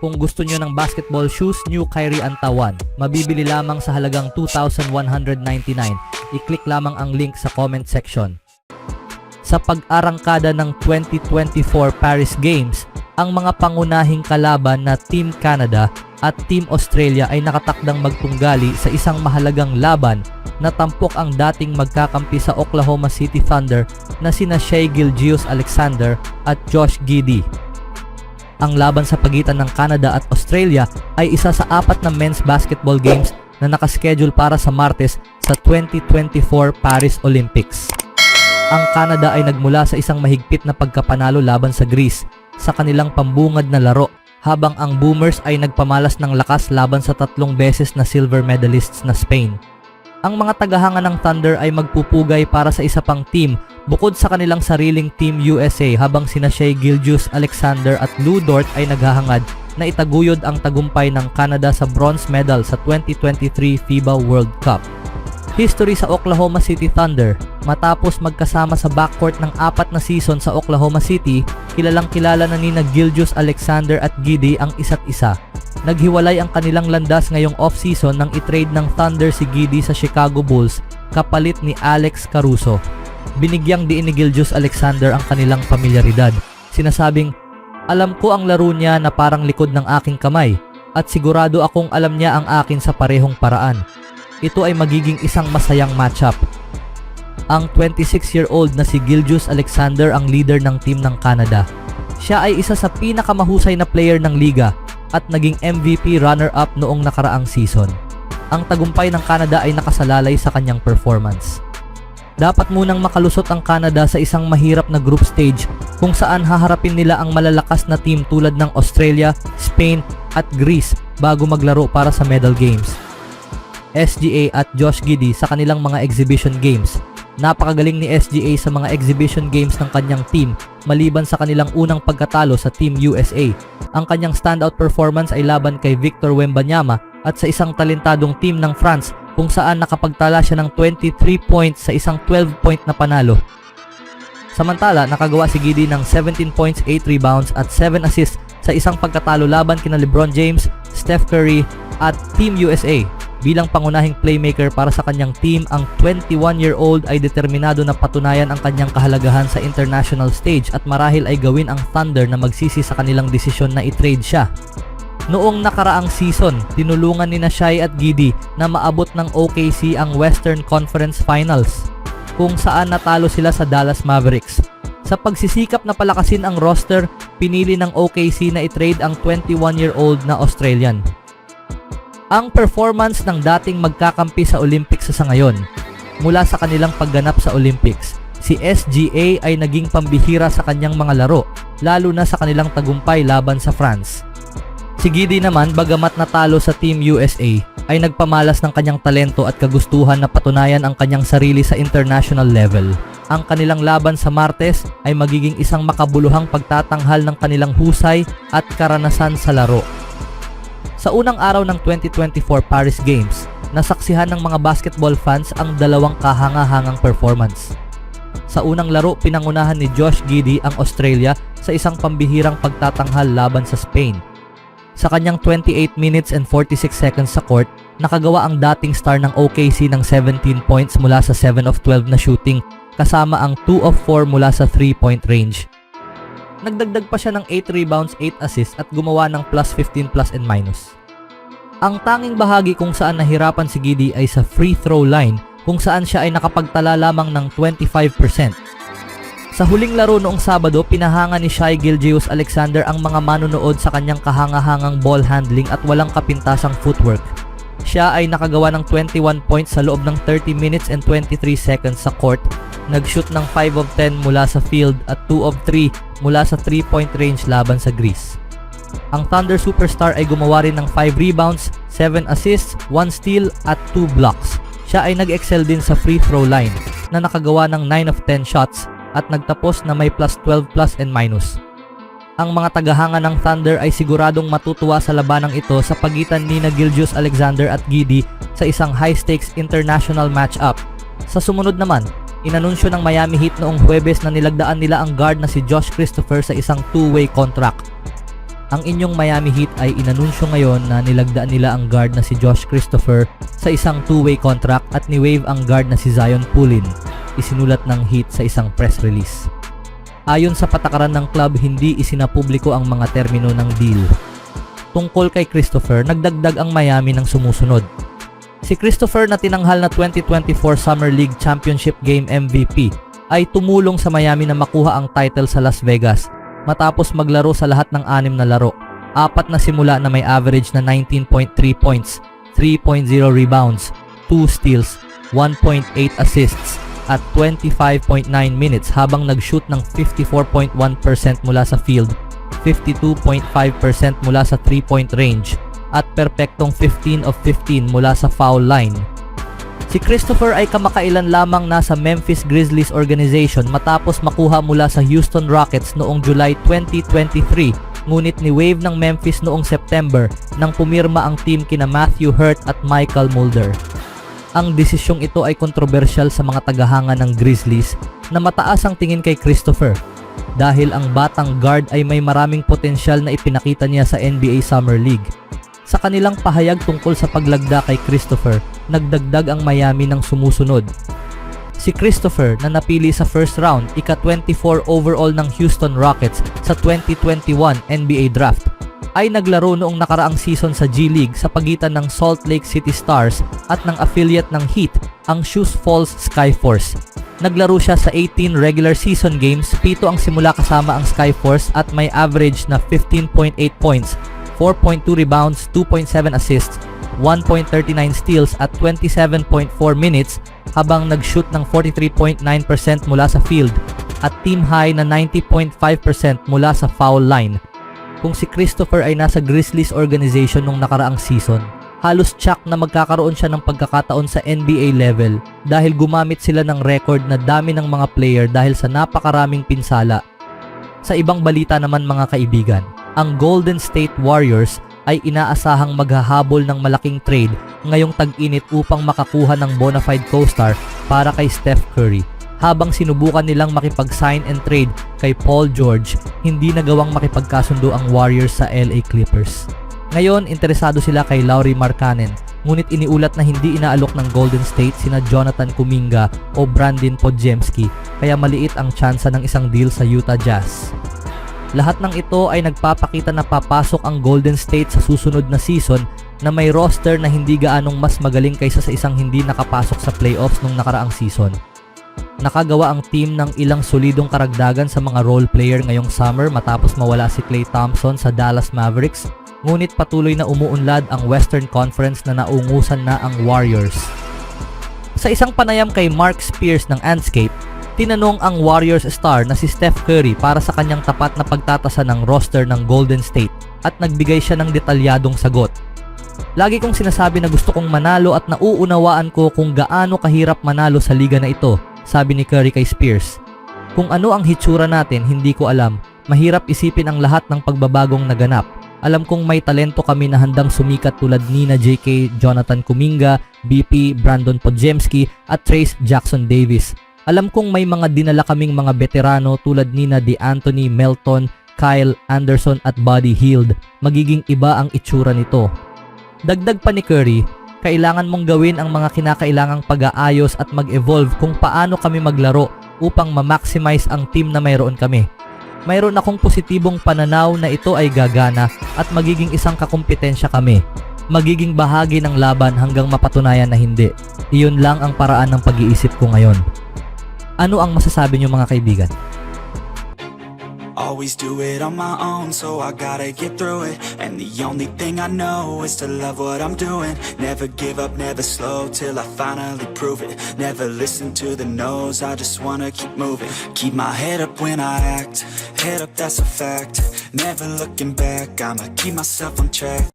Kung gusto nyo ng basketball shoes, New Kyrie Antawan. Mabibili lamang sa halagang 2,199. I-click lamang ang link sa comment section. Sa pag-arangkada ng 2024 Paris Games, ang mga pangunahing kalaban na Team Canada at Team Australia ay nakatakdang magtunggali sa isang mahalagang laban na tampok ang dating magkakampi sa Oklahoma City Thunder na sina Shai Gilgeous-Alexander at Josh Giddey. Ang laban sa pagitan ng Canada at Australia ay isa sa 4 na men's basketball games na nakaschedule para sa Martes sa 2024 Paris Olympics. Ang Canada ay nagmula sa isang mahigpit na pagkapanalo laban sa Greece sa kanilang pambungad na laro, habang ang Boomers ay nagpamalas ng lakas laban sa 3 beses na silver medalists na Spain. Ang mga tagahanga ng Thunder ay magpupugay para sa isa pang team bukod sa kanilang sariling Team USA, habang sina Shai Gilgeous-Alexander at Lu Dort ay naghahangad na itaguyod ang tagumpay ng Canada sa bronze medal sa 2023 FIBA World Cup. History sa Oklahoma City Thunder. Matapos magkasama sa backcourt ng 4 na season sa Oklahoma City, kilalang kilala na nina Gilgeous-Alexander at Giddey ang isa't isa. Naghiwalay ang kanilang landas ngayong off-season nang itrade ng Thunder si Giddey sa Chicago Bulls kapalit ni Alex Caruso. Binigyang diin ni Gilgeous-Alexander ang kanilang pamilyaridad. Sinasabing, "Alam ko ang laro niya na parang likod ng aking kamay at sigurado akong alam niya ang akin sa parehong paraan. Ito ay magiging isang masayang matchup." Ang 26-year-old na si Gilgeous-Alexander ang leader ng team ng Canada. Siya ay isa sa pinakamahusay na player ng liga at naging MVP runner-up noong nakaraang season. Ang tagumpay ng Canada ay nakasalalay sa kanyang performance. Dapat munang makalusot ang Canada sa isang mahirap na group stage kung saan haharapin nila ang malalakas na team tulad ng Australia, Spain at Greece bago maglaro para sa medal games. SGA at Josh Giddey sa kanilang mga exhibition games. Napakagaling ni SGA sa mga exhibition games ng kanyang team maliban sa kanilang unang pagkatalo sa Team USA. Ang kanyang standout performance ay laban kay Victor Wembanyama at sa isang talentadong team ng France kung saan nakapagtala siya ng 23 points sa isang 12-point na panalo. Samantala, nakagawa si Giddey ng 17 points, 8 rebounds at 7 assists sa isang pagkatalo laban kina LeBron James, Steph Curry at Team USA. Bilang pangunahing playmaker para sa kanyang team, ang 21-year-old ay determinado na patunayan ang kanyang kahalagahan sa international stage at marahil ay gawin ang Thunder na magsisi sa kanilang desisyon na i-trade siya. Noong nakaraang season, tinulungan ni Shai at Giddey na maabot ng OKC ang Western Conference Finals, kung saan natalo sila sa Dallas Mavericks. Sa pagsisikap na palakasin ang roster, pinili ng OKC na i-trade ang 21-year-old na Australian. Ang performance ng dating magkakampi sa Olympics sa ngayon. Mula sa kanilang pagganap sa Olympics, si SGA ay naging pambihira sa kanyang mga laro, lalo na sa kanilang tagumpay laban sa France. Si Giddey naman, bagamat natalo sa Team USA, ay nagpamalas ng kanyang talento at kagustuhan na patunayan ang kanyang sarili sa international level. Ang kanilang laban sa Martes ay magiging isang makabuluhang pagtatanghal ng kanilang husay at karanasan sa laro. Sa unang araw ng 2024 Paris Games, nasaksihan ng mga basketball fans ang dalawang kahanga-hangang performance. Sa unang laro, pinangunahan ni Josh Giddey ang Australia sa isang pambihirang pagtatanghal laban sa Spain. Sa kanyang 28 minutes and 46 seconds sa court, nakagawa ang dating star ng OKC ng 17 points mula sa 7 of 12 na shooting, kasama ang 2 of 4 mula sa 3-point range. Nagdagdag pa siya ng 8 rebounds, 8 assists at gumawa ng plus 15 plus and minus. Ang tanging bahagi kung saan nahirapan si Giddey ay sa free throw line, kung saan siya ay nakapagtala lamang ng 25%. Sa huling laro noong Sabado, pinahanga ni Shai Gilgeous-Alexander ang mga manonood sa kanyang kahanga-hangang ball handling at walang kapintasang footwork. Siya ay nakagawa ng 21 points sa loob ng 30 minutes and 23 seconds sa court, nag-shoot ng 5 of 10 mula sa field at 2 of 3 mula sa 3-point range laban sa Greece. Ang Thunder superstar ay gumawa rin ng 5 rebounds, 7 assists, 1 steal at 2 blocks. Siya ay nag-excel din sa free throw line na nakagawa ng 9 of 10 shots at nagtapos na may plus 12 plus and minus. Ang mga tagahanga ng Thunder ay siguradong matutuwa sa labanang ito sa pagitan ni Gilgeous-Alexander at Giddey sa isang high-stakes international matchup. Sa sumunod naman, inanunsyo ng Miami Heat noong Huwebes na nilagdaan nila ang guard na si Josh Christopher sa isang two-way contract. Ang inyong Miami Heat ay inanunsyo ngayon na nilagdaan nila ang guard na si Josh Christopher sa isang two-way contract at ni-waive ang guard na si Zion Poolin, isinulat ng Heat sa isang press release. Ayon sa patakaran ng club, hindi isinapubliko ang mga termino ng deal. Tungkol kay Christopher, nagdagdag ang Miami ng sumusunod. Si Christopher na tinanghal na 2024 Summer League Championship Game MVP ay tumulong sa Miami na makuha ang title sa Las Vegas matapos maglaro sa lahat ng 6 na laro. 4 na simula na may average na 19.3 points, 3.0 rebounds, 2 steals, 1.8 assists at 25.9 minutes habang nag-shoot ng 54.1% mula sa field, 52.5% mula sa 3-point range at perpektong 15 of 15 mula sa foul line. Si Christopher ay kamakailan lamang nasa Memphis Grizzlies organization matapos makuha mula sa Houston Rockets noong July 2023, ngunit ni-waive ng Memphis noong September nang pumirma ang team kina Matthew Hurt at Michael Mulder. Ang desisyong ito ay kontrobersyal sa mga tagahanga ng Grizzlies na mataas ang tingin kay Christopher dahil ang batang guard ay may maraming potensyal na ipinakita niya sa NBA Summer League. Sa kanilang pahayag tungkol sa paglagda kay Christopher, nagdagdag ang Miami ng sumusunod. Si Christopher na napili sa first round, ika-24 overall ng Houston Rockets sa 2021 NBA Draft, ay naglaro noong nakaraang season sa G League sa pagitan ng Salt Lake City Stars at ng affiliate ng Heat, ang Sioux Falls Skyforce. Naglaro siya sa 18 regular season games, 7 ang simula kasama ang Skyforce at may average na 15.8 points, 4.2 rebounds, 2.7 assists, 1.39 steals at 27.4 minutes habang nag-shoot ng 43.9% mula sa field at team high na 90.5% mula sa foul line. Kung si Christopher ay nasa Grizzlies organization nung nakaraang season, halos tsak na magkakaroon siya ng pagkakataon sa NBA level dahil gumamit sila ng record na dami ng mga player dahil sa napakaraming pinsala. Sa ibang balita naman mga kaibigan, ang Golden State Warriors ay inaasahang maghahabol ng malaking trade ngayong tag-init upang makakuha ng bona fide co-star para kay Steph Curry. Habang sinubukan nilang makipag-sign and trade kay Paul George, hindi nagawang makipagkasundo ang Warriors sa LA Clippers. Ngayon, interesado sila kay Lauri Markkanen, ngunit iniulat na hindi inaalok ng Golden State sina Jonathan Kuminga o Brandon Podziemski, kaya maliit ang tsansa ng isang deal sa Utah Jazz. Lahat ng ito ay nagpapakita na papasok ang Golden State sa susunod na season na may roster na hindi gaanong mas magaling kaysa sa isang hindi nakapasok sa playoffs nung nakaraang season. Nakagawa ang team ng ilang solidong karagdagan sa mga role player ngayong summer matapos mawala si Klay Thompson sa Dallas Mavericks, ngunit patuloy na umuunlad ang Western Conference na naungusan na ang Warriors. Sa isang panayam kay Mark Spears ng Andscape, tinanong ang Warriors star na si Steph Curry para sa kanyang tapat na pagtatasa ng roster ng Golden State at nagbigay siya ng detalyadong sagot. Lagi kong sinasabi na gusto kong manalo at nauunawaan ko kung gaano kahirap manalo sa liga na ito, sabi ni Curry kay Spears. Kung ano ang hitsura natin, hindi ko alam. Mahirap isipin ang lahat ng pagbabagong naganap. Alam kong may talento kami na handang sumikat tulad ni na JK, Jonathan Kuminga, BP, Brandon Podziemski at Trace Jackson Davis. Alam kong may mga dinala kaming mga veterano tulad ni na DeAnthony Melton, Kyle Anderson at Buddy Hield. Magiging iba ang itsura nito. Dagdag pa ni Curry, kailangan mong gawin ang mga kinakailangang pag-aayos at mag-evolve kung paano kami maglaro upang ma-maximize ang team na mayroon kami. Mayroon akong positibong pananaw na ito ay gagana at magiging isang kakumpetensya kami. Magiging bahagi ng laban hanggang mapatunayan na hindi. Iyon lang ang paraan ng pag-iisip ko ngayon. Ano ang masasabi niyo mga kaibigan? Always do it on my own, so I gotta get through it. And the only thing I know is to love what I'm doing. Never give up, never slow, till I finally prove it. Never listen to the no's, I just wanna keep moving. Keep my head up when I act, head up that's a fact. Never looking back, I'ma keep myself on track.